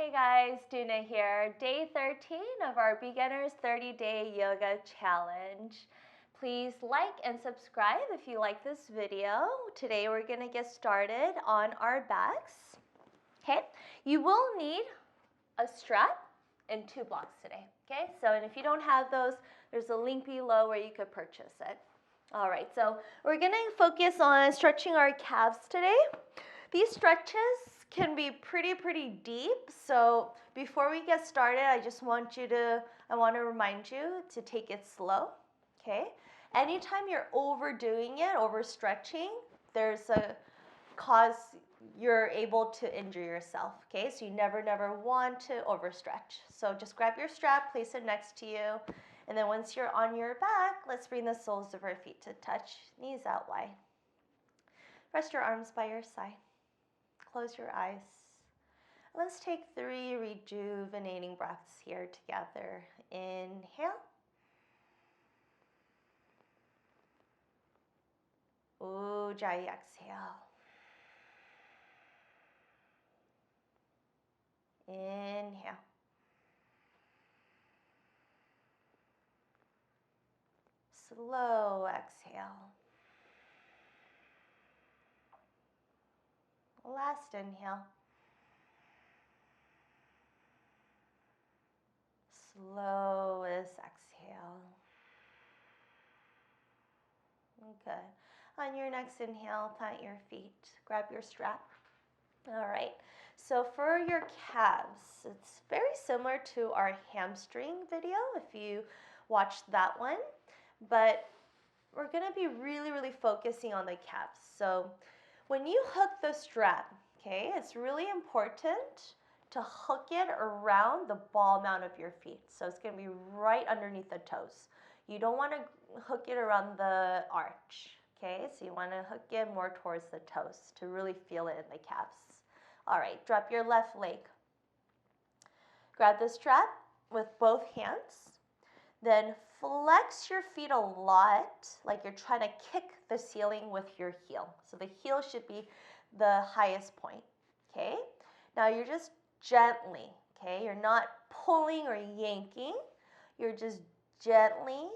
Hey guys, Doona here. Day 13 of our Beginners 30-Day Yoga Challenge. Please like and subscribe if you like this video. Today we're going to get started on our backs. Okay, you will need a strap and 2 blocks today. Okay, so and if you don't have those, there's a link below where you could purchase it. All right, so we're going to focus on stretching our calves today. These stretches can be pretty deep, so before we get started, I want to remind you to take it slow, okay? Anytime you're overdoing it, overstretching, there's a cause you're able to injure yourself, okay? So you never want to overstretch. So just grab your strap, place it next to you, and then once you're on your back, let's bring the soles of our feet to touch, knees out wide. Rest your arms by your side. Close your eyes. Let's take 3 rejuvenating breaths here together. Inhale. Ujjayi exhale. Inhale. Slow exhale. Last inhale. Slowest exhale. Good. On your next inhale, plant your feet. Grab your strap. All right. So for your calves, it's very similar to our hamstring video if you watched that one, but we're going to be really focusing on the calves. So when you hook the strap, okay, it's really important to hook it around the ball mount of your feet. So it's going to be right underneath the toes. You don't want to hook it around the arch, okay? So you want to hook it more towards the toes to really feel it in the calves. All right, drop your left leg. Grab the strap with both hands. Then flex your feet a lot, like you're trying to kick the ceiling with your heel. So the heel should be the highest point, okay? Now you're just gently, okay? You're not pulling or yanking. You're just gently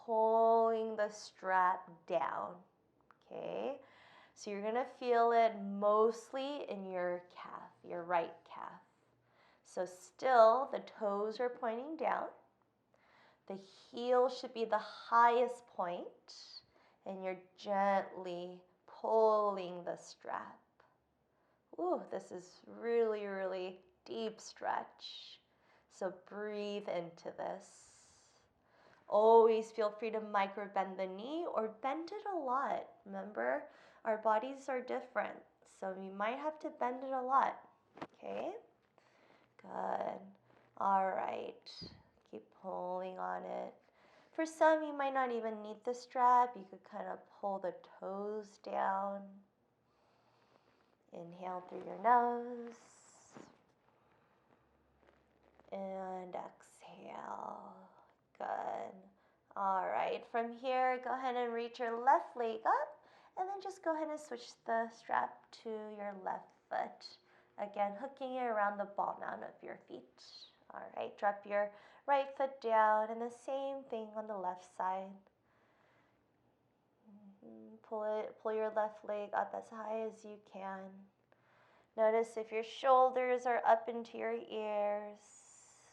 pulling the strap down, okay? So you're gonna feel it mostly in your calf, your right calf. So still, the toes are pointing down. The heel should be the highest point, and you're gently pulling the strap. Ooh, this is really deep stretch. So breathe into this. Always feel free to micro bend the knee or bend it a lot. Remember, our bodies are different, so you might have to bend it a lot. Okay? Good. All right. Keep pulling on it. For some, you might not even need the strap. You could kind of pull the toes down. Inhale through your nose. And exhale. Good. All right. From here, go ahead and reach your left leg up. And then just go ahead and switch the strap to your left foot. Again, hooking it around the ball mount of your feet. All right. Drop your right foot down, and the same thing on the left side. Pull your left leg up as high as you can. Notice if your shoulders are up into your ears,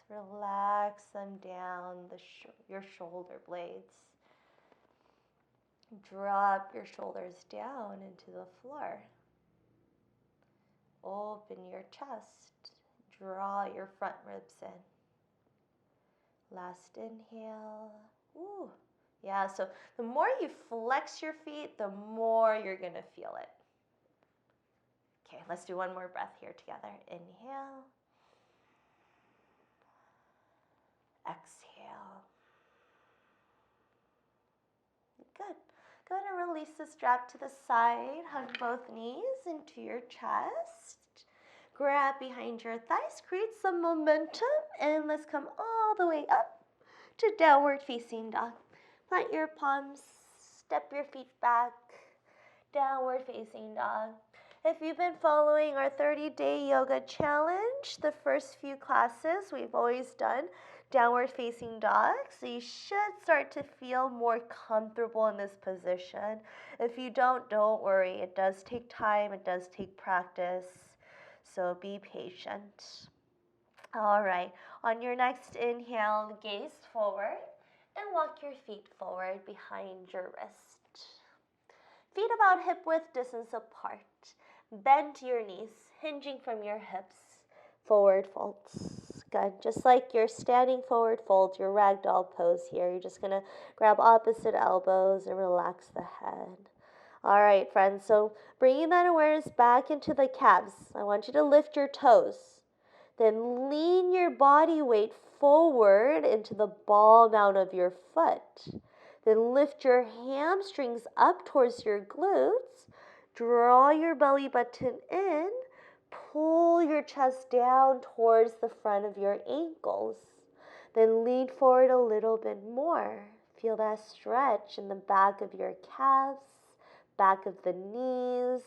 relax them down your shoulder blades. Drop your shoulders down into the floor. Open your chest. Draw your front ribs in. Last inhale. Ooh. Yeah, so the more you flex your feet, the more you're going to feel it. Okay, let's do one more breath here together. Inhale. Exhale. Good. Go ahead and release the strap to the side. Hug both knees into your chest. Grab behind your thighs, create some momentum, and let's come all the way up to downward facing dog. Plant your palms, step your feet back, downward facing dog. If you've been following our 30-day yoga challenge, the first few classes we've always done downward facing dog, so you should start to feel more comfortable in this position. If you don't worry. It does take time, it does take practice, so be patient. All right, on your next inhale, gaze forward and walk your feet forward behind your wrist. Feet about hip width distance apart. Bend your knees, hinging from your hips. Forward folds. Good. Just like your standing forward fold, your ragdoll pose here. You're just going to grab opposite elbows and relax the head. All right, friends. So bringing that awareness back into the calves. I want you to lift your toes. Then lean your body weight forward into the ball mount of your foot. Then lift your hamstrings up towards your glutes. Draw your belly button in. Pull your chest down towards the front of your ankles. Then lean forward a little bit more. Feel that stretch in the back of your calves, back of the knees,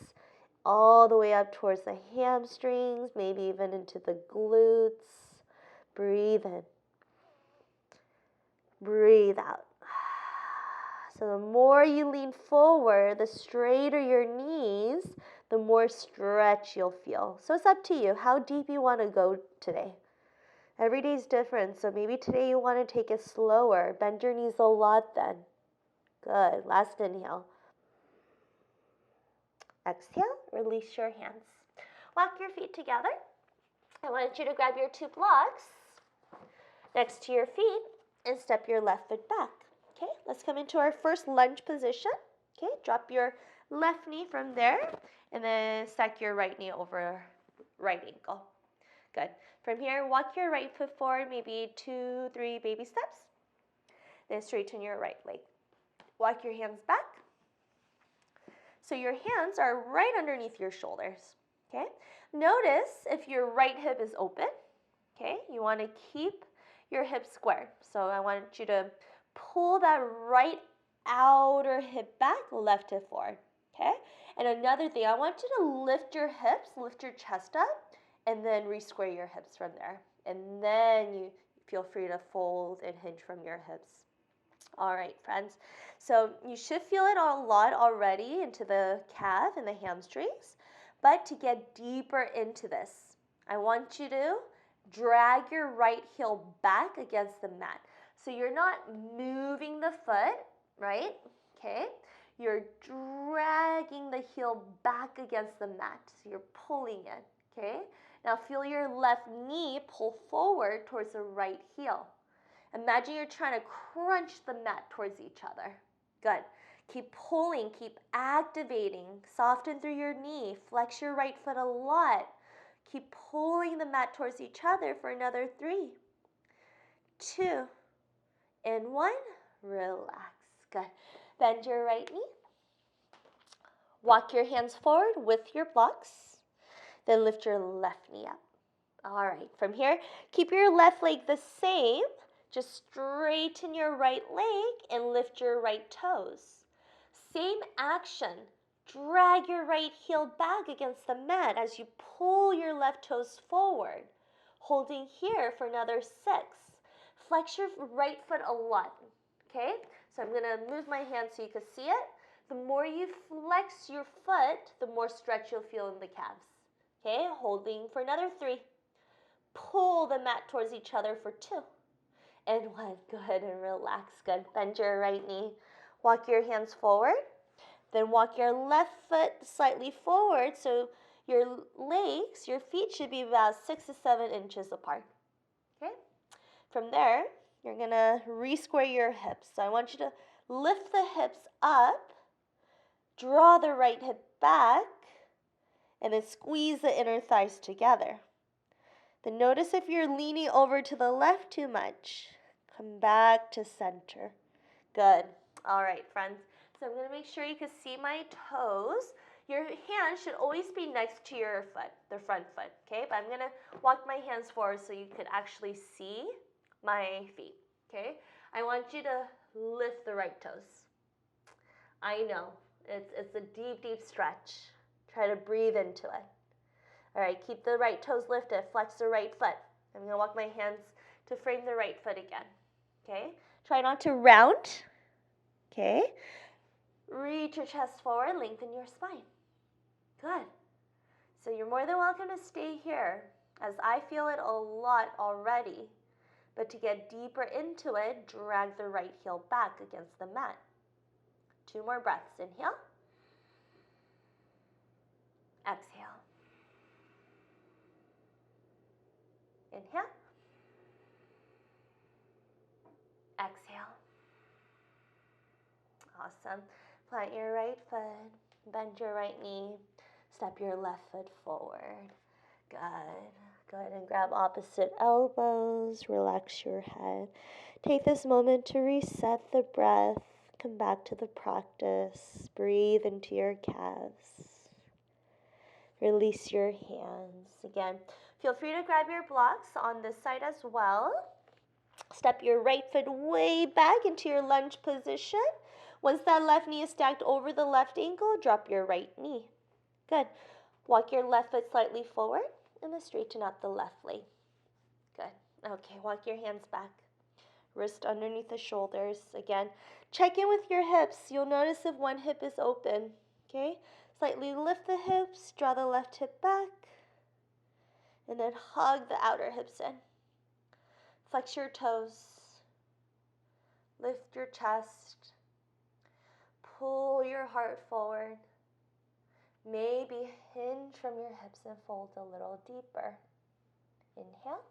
all the way up towards the hamstrings, maybe even into the glutes. Breathe in. Breathe out. So the more you lean forward, the straighter your knees, the more stretch you'll feel. So it's up to you how deep you want to go today. Every day is different, so maybe today you want to take it slower. Bend your knees a lot then. Good. Last inhale. Exhale, release your hands. Walk your feet together. I want you to grab your two blocks next to your feet and step your left foot back. Okay, let's come into our first lunge position. Okay, drop your left knee from there and then stack your right knee over right ankle. Good. From here, walk your right foot forward, maybe 2, 3 baby steps. Then straighten your right leg. Walk your hands back. So your hands are right underneath your shoulders. Okay. Notice if your right hip is open. Okay. You want to keep your hip square. So I want you to pull that right outer hip back, left hip forward. Okay. And another thing, I want you to lift your hips, lift your chest up, and then re-square your hips from there. And then you feel free to fold and hinge from your hips. All right, friends. So you should feel it a lot already into the calf and the hamstrings. But to get deeper into this, I want you to drag your right heel back against the mat. So you're not moving the foot, right? Okay. You're dragging the heel back against the mat. So you're pulling it, okay? Now feel your left knee pull forward towards the right heel. Imagine you're trying to crunch the mat towards each other. Good. Keep pulling, keep activating. Soften through your knee. Flex your right foot a lot. Keep pulling the mat towards each other for another 3, 2, and 1. Relax. Good. Bend your right knee. Walk your hands forward with your blocks. Then lift your left knee up. All right. From here, keep your left leg the same. Just straighten your right leg and lift your right toes. Same action. Drag your right heel back against the mat as you pull your left toes forward. Holding here for another 6. Flex your right foot a lot. Okay? So I'm going to move my hand so you can see it. The more you flex your foot, the more stretch you'll feel in the calves. Okay? Holding for another 3. Pull the mat towards each other for 2. And 1. Good, and relax. Good. Bend your right knee. Walk your hands forward. Then walk your left foot slightly forward so your legs, your feet should be about 6 to 7 inches apart. Okay? From there, you're going to re-square your hips. So I want you to lift the hips up, draw the right hip back, and then squeeze the inner thighs together. Then notice if you're leaning over to the left too much. Come back to center. Good. All right, friends. So I'm going to make sure you can see my toes. Your hand should always be next to your foot, the front foot, okay? But I'm going to walk my hands forward so you could actually see my feet, okay? I want you to lift the right toes. I know, it's a deep, deep stretch. Try to breathe into it. All right, keep the right toes lifted. Flex the right foot. I'm going to walk my hands to frame the right foot again. Okay? Try not to round. Okay? Reach your chest forward, lengthen your spine. Good. So you're more than welcome to stay here, as I feel it a lot already. But to get deeper into it, drag the right heel back against the mat. 2 more breaths. Inhale. Exhale. Inhale. Exhale. Awesome. Plant your right foot, bend your right knee, step your left foot forward. Good. Go ahead and grab opposite elbows, relax your head. Take this moment to reset the breath, come back to the practice, breathe into your calves. Release your hands. Again, feel free to grab your blocks on this side as well. Step your right foot way back into your lunge position. Once that left knee is stacked over the left ankle, drop your right knee. Good. Walk your left foot slightly forward and then straighten out the left leg. Good. Okay, walk your hands back. Wrist underneath the shoulders. Again, check in with your hips. You'll notice if one hip is open. Okay? Slightly lift the hips, draw the left hip back, and then hug the outer hips in. Flex your toes. Lift your chest. Pull your heart forward. Maybe hinge from your hips and fold a little deeper. Inhale.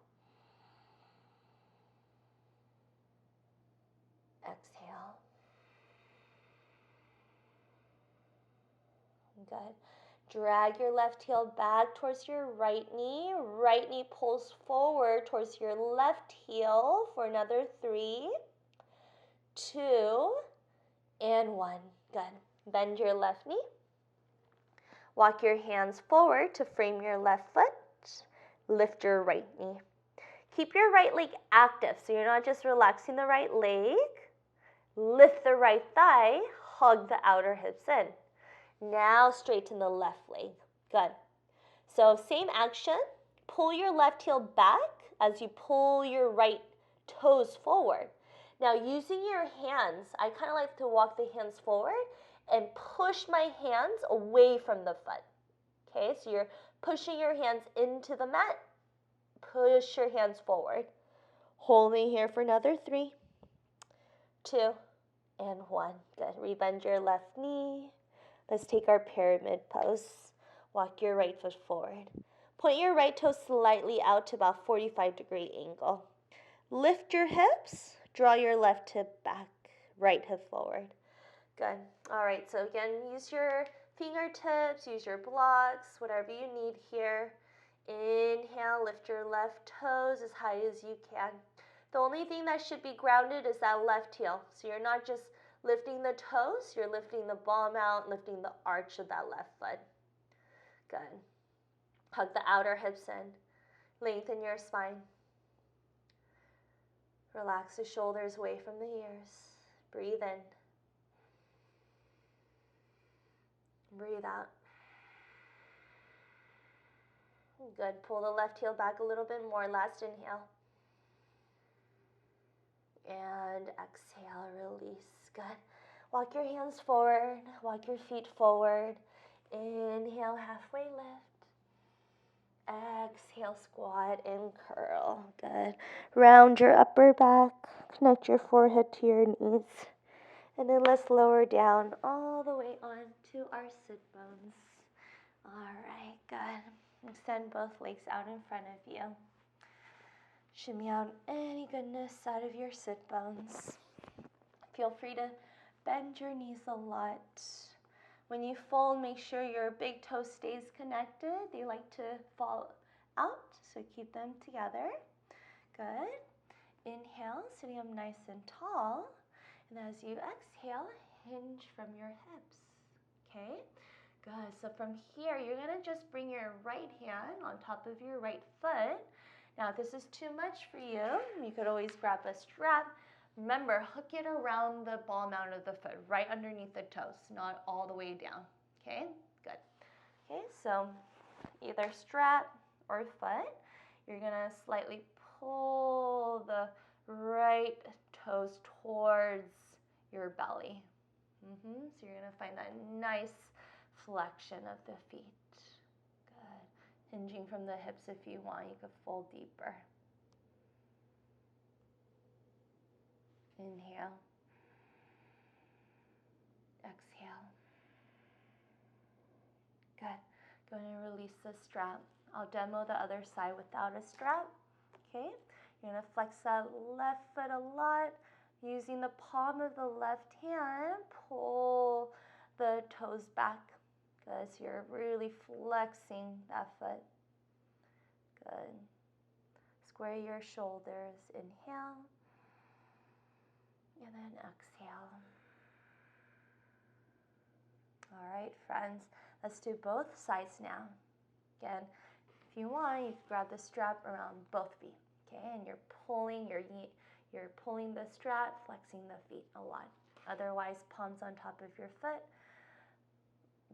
Exhale. Good. Drag your left heel back towards your right knee. Right knee pulls forward towards your left heel for another 3, 2, and 1. Good. Bend your left knee. Walk your hands forward to frame your left foot. Lift your right knee. Keep your right leg active, so you're not just relaxing the right leg. Lift the right thigh, hug the outer hips in. Now straighten the left leg. Good. So same action. Pull your left heel back as you pull your right toes forward. Now using your hands, I kind of like to walk the hands forward and push my hands away from the foot. Okay, so you're pushing your hands into the mat. Push your hands forward. Holding here for another 3, 2, and 1. Good. Rebend your left knee. Let's take our pyramid pose. Walk your right foot forward. Point your right toe slightly out to about 45-degree angle. Lift your hips. Draw your left hip back. Right hip forward. Good. All right, so again, use your fingertips, use your blocks, whatever you need here. Inhale, lift your left toes as high as you can. The only thing that should be grounded is that left heel. So you're not just lifting the toes, you're lifting the ball out, lifting the arch of that left foot. Good. Hug the outer hips in. Lengthen your spine. Relax the shoulders away from the ears. Breathe in. Breathe out. Good. Pull the left heel back a little bit more. Last inhale. And exhale, release. Good. Walk your hands forward. Walk your feet forward. Inhale, halfway lift. Exhale, squat and curl. Good. Round your upper back. Connect your forehead to your knees. And then let's lower down all the way onto our sit bones. All right, good. Extend both legs out in front of you. Shimmy out any goodness out of your sit bones. Feel free to bend your knees a lot. When you fold, make sure your big toe stays connected. They like to fall out, so keep them together. Good. Inhale, sitting up nice and tall. And as you exhale, hinge from your hips. Okay? Good. So from here, you're going to just bring your right hand on top of your right foot. Now, if this is too much for you, you could always grab a strap. Remember, hook it around the ball mount of the foot, right underneath the toes, not all the way down. Okay? Good. Okay, so either strap or foot, you're gonna slightly pull the right toes towards your belly. So you're gonna find that nice flexion of the feet. Good. Hinging from the hips if you want, you could fold deeper. Inhale. Exhale. Good. Go ahead and release the strap. I'll demo the other side without a strap. Okay. You're going to flex that left foot a lot. Using the palm of the left hand, pull the toes back. Good. So you're really flexing that foot. Good. Square your shoulders. Inhale. And then exhale. All right, friends. Let's do both sides now. Again, if you want, you can grab the strap around both feet. Okay, and you're pulling the strap, flexing the feet a lot. Otherwise, palms on top of your foot.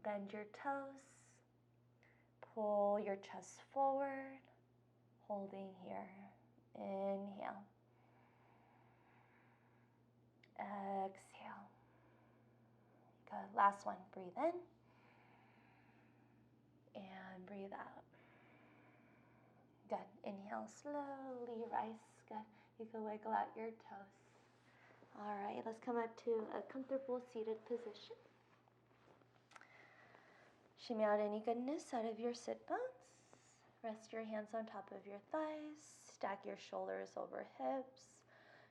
Bend your toes. Pull your chest forward. Holding here. Inhale. Exhale. Good. Last one. Breathe in. And breathe out. Good. Inhale, slowly rise. Good. You can wiggle out your toes. All right, let's come up to a comfortable seated position. Shimmy out any goodness out of your sit bones. Rest your hands on top of your thighs. Stack your shoulders over hips.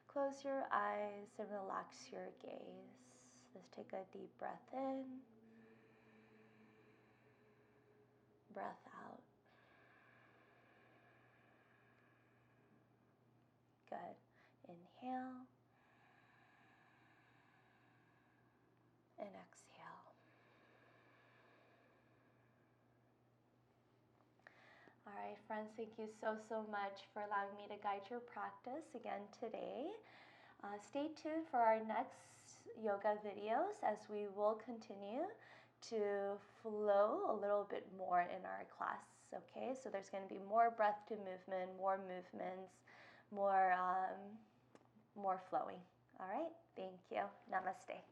Close your eyes and relax your gaze. Let's take a deep breath in. Breath out. Good. Inhale. And exhale. All right, friends, thank you so much for allowing me to guide your practice again today. Stay tuned for our next yoga videos as we will continue to flow a little bit more in our class, okay? So there's going to be more breath to movement, more movements, more flowing. All right, thank you. Namaste.